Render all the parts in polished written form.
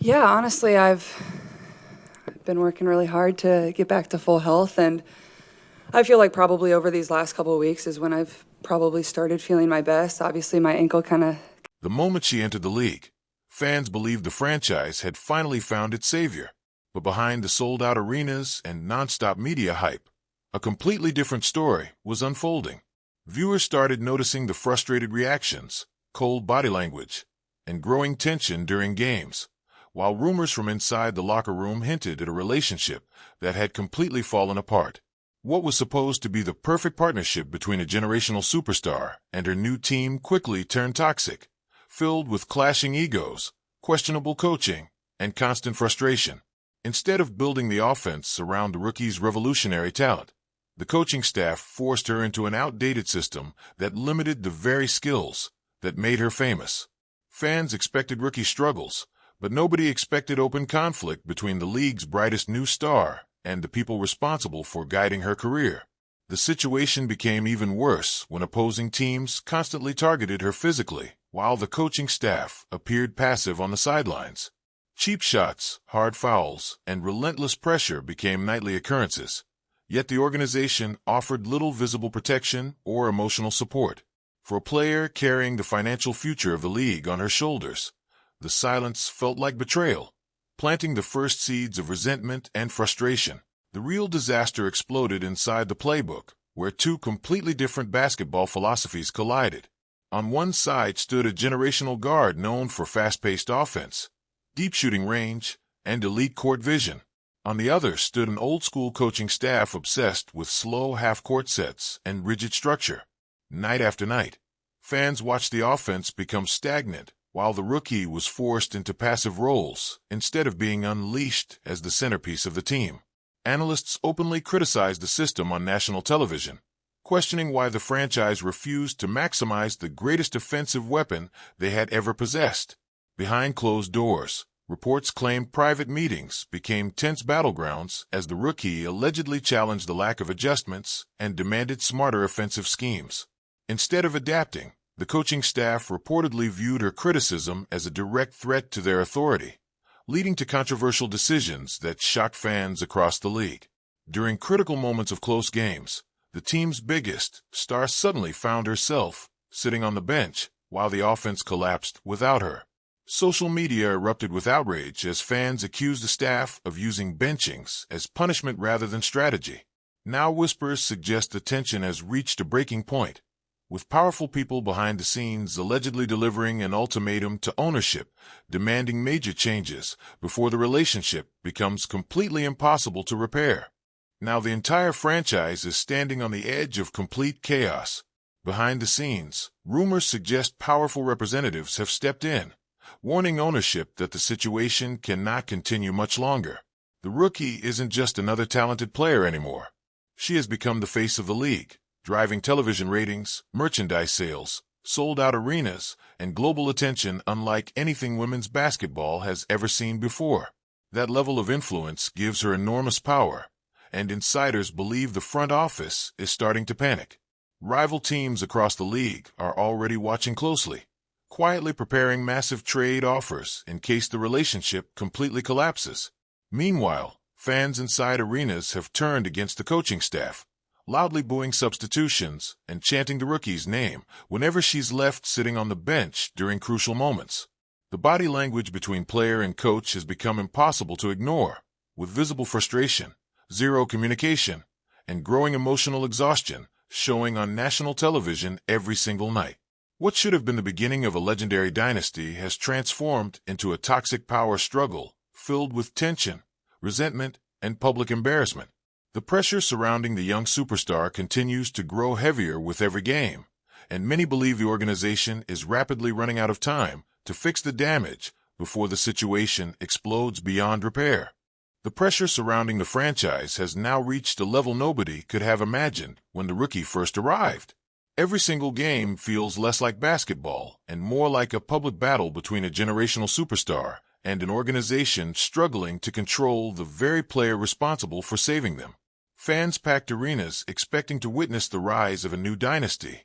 Yeah, honestly, I've been working really hard to get back to full health, and I feel like probably over these last couple of weeks is when I've probably started feeling my best. Obviously, my ankle kind of. The moment she entered the league, fans believed the franchise had finally found its savior. But behind the sold-out arenas and non-stop media hype, a completely different story was unfolding. Viewers started noticing the frustrated reactions, cold body language, and growing tension during games, while rumors from inside the locker room hinted at a relationship that had completely fallen apart. What was supposed to be the perfect partnership between a generational superstar and her new team quickly turned toxic, filled with clashing egos, questionable coaching, and constant frustration. Instead of building the offense around the rookie's revolutionary talent, the coaching staff forced her into an outdated system that limited the very skills that made her famous. Fans expected rookie struggles, but nobody expected open conflict between the league's brightest new star and the people responsible for guiding her career. The situation became even worse when opposing teams constantly targeted her physically, while the coaching staff appeared passive on the sidelines. Cheap shots, hard fouls, and relentless pressure became nightly occurrences, yet the organization offered little visible protection or emotional support. For a player carrying the financial future of the league on her shoulders, the silence felt like betrayal, planting the first seeds of resentment and frustration. The real disaster exploded inside the playbook, where two completely different basketball philosophies collided. On one side stood a generational guard known for fast-paced offense, deep shooting range, and elite court vision. On the other stood an old-school coaching staff obsessed with slow half-court sets and rigid structure. Night after night, fans watched the offense become stagnant, while the rookie was forced into passive roles instead of being unleashed as the centerpiece of the team. Analysts openly criticized the system on national television, questioning why the franchise refused to maximize the greatest offensive weapon they had ever possessed. Behind closed doors, reports claimed private meetings became tense battlegrounds as the rookie allegedly challenged the lack of adjustments and demanded smarter offensive schemes. Instead of adapting, the coaching staff reportedly viewed her criticism as a direct threat to their authority, leading to controversial decisions that shocked fans across the league. During critical moments of close games, the team's biggest star suddenly found herself sitting on the bench while the offense collapsed without her. Social media erupted with outrage as fans accused the staff of using benchings as punishment rather than strategy. Now whispers suggest the tension has reached a breaking point, with powerful people behind the scenes allegedly delivering an ultimatum to ownership, demanding major changes before the relationship becomes completely impossible to repair. Now the entire franchise is standing on the edge of complete chaos. Behind the scenes, rumors suggest powerful representatives have stepped in, warning ownership that the situation cannot continue much longer. The rookie isn't just another talented player anymore. She has become the face of the league, driving television ratings, merchandise sales, sold-out arenas, and global attention unlike anything women's basketball has ever seen before. That level of influence gives her enormous power, and insiders believe the front office is starting to panic. Rival teams across the league are already watching closely, quietly preparing massive trade offers in case the relationship completely collapses. Meanwhile, fans inside arenas have turned against the coaching staff, loudly booing substitutions and chanting the rookie's name whenever she's left sitting on the bench during crucial moments. The body language between player and coach has become impossible to ignore, with visible frustration, zero communication, and growing emotional exhaustion showing on national television every single night. What should have been the beginning of a legendary dynasty has transformed into a toxic power struggle filled with tension, resentment, and public embarrassment. The pressure surrounding the young superstar continues to grow heavier with every game, and many believe the organization is rapidly running out of time to fix the damage before the situation explodes beyond repair. The pressure surrounding the franchise has now reached a level nobody could have imagined when the rookie first arrived. Every single game feels less like basketball and more like a public battle between a generational superstar and an organization struggling to control the very player responsible for saving them. Fans packed arenas expecting to witness the rise of a new dynasty,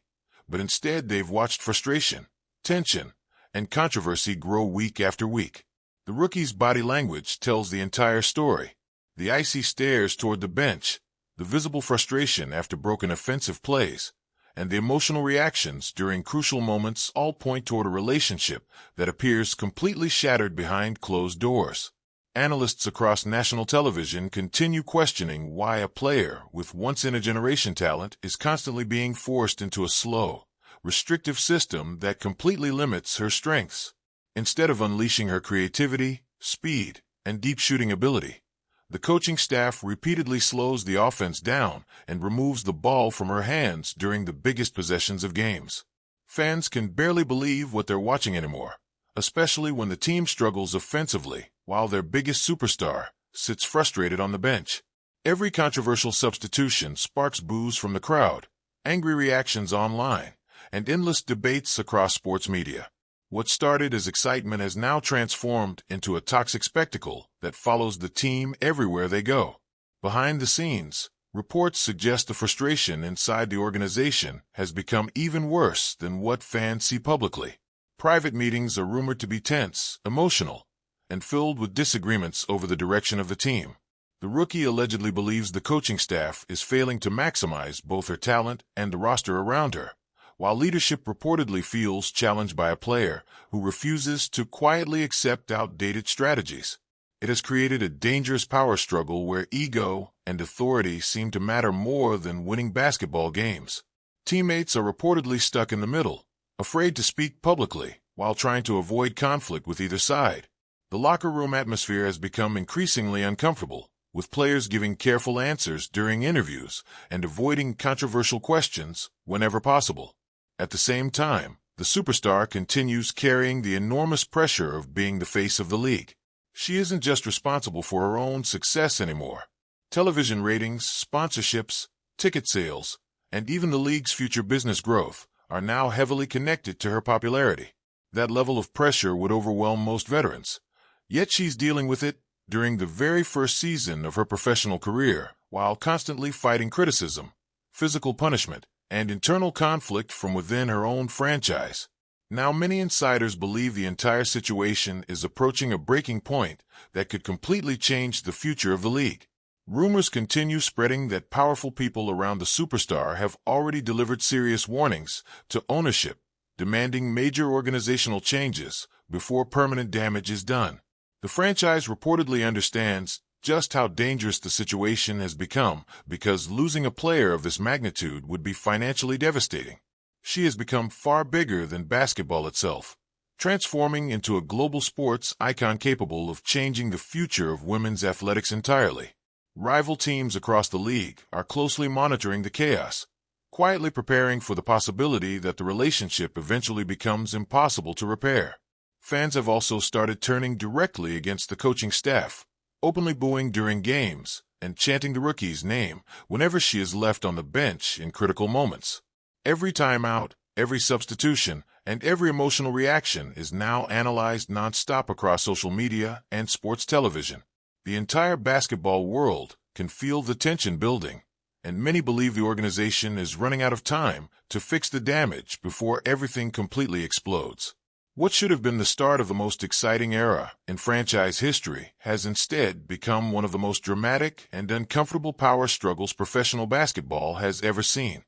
but instead they've watched frustration, tension, and controversy grow week after week. The rookie's body language tells the entire story. The icy stares toward the bench, the visible frustration after broken offensive plays, and the emotional reactions during crucial moments all point toward a relationship that appears completely shattered behind closed doors. Analysts across national television continue questioning why a player with once-in-a-generation talent is constantly being forced into a slow, restrictive system that completely limits her strengths. Instead of unleashing her creativity, speed, and deep shooting ability, the coaching staff repeatedly slows the offense down and removes the ball from her hands during the biggest possessions of games. Fans can barely believe what they're watching anymore, especially when the team struggles offensively while their biggest superstar sits frustrated on the bench. Every controversial substitution sparks boos from the crowd, angry reactions online, and endless debates across sports media. What started as excitement has now transformed into a toxic spectacle that follows the team everywhere they go. Behind the scenes, reports suggest the frustration inside the organization has become even worse than what fans see publicly. Private meetings are rumored to be tense, emotional, and filled with disagreements over the direction of the team. The rookie allegedly believes the coaching staff is failing to maximize both her talent and the roster around her, while leadership reportedly feels challenged by a player who refuses to quietly accept outdated strategies. It has created a dangerous power struggle where ego and authority seem to matter more than winning basketball games. Teammates are reportedly stuck in the middle, afraid to speak publicly while trying to avoid conflict with either side. The locker room atmosphere has become increasingly uncomfortable, with players giving careful answers during interviews and avoiding controversial questions whenever possible. At the same time, the superstar continues carrying the enormous pressure of being the face of the league. She isn't just responsible for her own success anymore. Television ratings, sponsorships, ticket sales, and even the league's future business growth are now heavily connected to her popularity. That level of pressure would overwhelm most veterans. Yet she's dealing with it during the very first season of her professional career, while constantly fighting criticism, physical punishment, and internal conflict from within her own franchise. Now, many insiders believe the entire situation is approaching a breaking point that could completely change the future of the league. Rumors continue spreading that powerful people around the superstar have already delivered serious warnings to ownership, demanding major organizational changes before permanent damage is done. The franchise reportedly understands just how dangerous the situation has become because losing a player of this magnitude would be financially devastating. She has become far bigger than basketball itself, transforming into a global sports icon capable of changing the future of women's athletics entirely. Rival teams across the league are closely monitoring the chaos, quietly preparing for the possibility that the relationship eventually becomes impossible to repair. Fans have also started turning directly against the coaching staff, openly booing during games and chanting the rookie's name whenever she is left on the bench in critical moments. Every timeout, every substitution, and every emotional reaction is now analyzed nonstop across social media and sports television. The entire basketball world can feel the tension building, and many believe the organization is running out of time to fix the damage before everything completely explodes. What should have been the start of the most exciting era in franchise history has instead become one of the most dramatic and uncomfortable power struggles professional basketball has ever seen.